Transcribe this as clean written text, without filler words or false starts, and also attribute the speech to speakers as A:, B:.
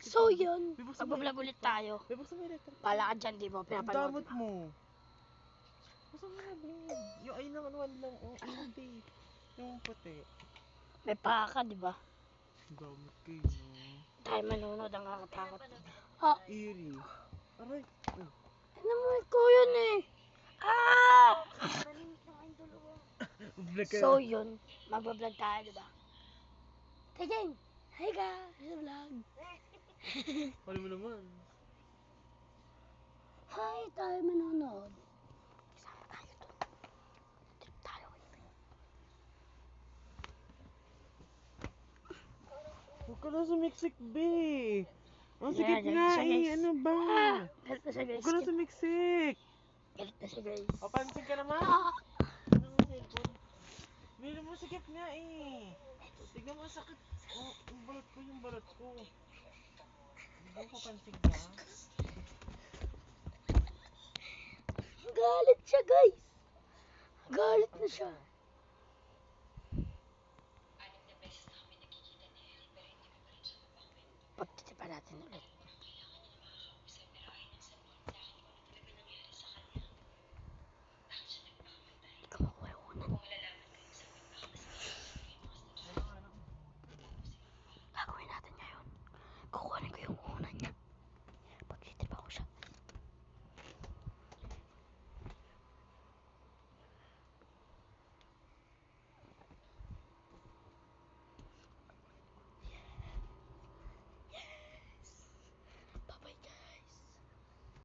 A: So yun,
B: May buksan mo
A: magbablog ulit tayo.
B: May buksan mo electric.
A: Pala ka dyan, di mo
B: Ang
A: pinapanood.
B: damot mo. Buksan mo na, babe. Yung ay lang, ano lang. Oh, hindi. Yung puti.
A: May paka, di ba?
B: Ang damot kayo, no?
A: Tayo manonood, ang kakatakot. Ah,
B: Eerie. Aray. Oh.
A: ano mo ko yun eh. Ah!
B: Vlog ka
A: So
B: na.
A: yun, magbablog tayo, di ba? Tagay! Hi guys! Sa vlog!
B: Ano mo naman?
A: Hi! Tayo manonood. Isama tayo doon. Trip tayo.
B: Huwag ka na sumiksik, be. Ang
A: Yeah,
B: sikip
A: ganito
B: nga
A: siya,
B: eh.
A: guys.
B: Ano ba?
A: Galit na siya guys.
B: Huwag ka na sumiksik.
A: Galit na siya guys.
B: Papansin ka naman.
A: Ah!
B: Ano mo cellphone? Bili mo sikip nga eh. Tignan mo sakit. Oh, yung balat ko. Hindi mo papansin ka?
A: Galit siya guys. Galit na siya.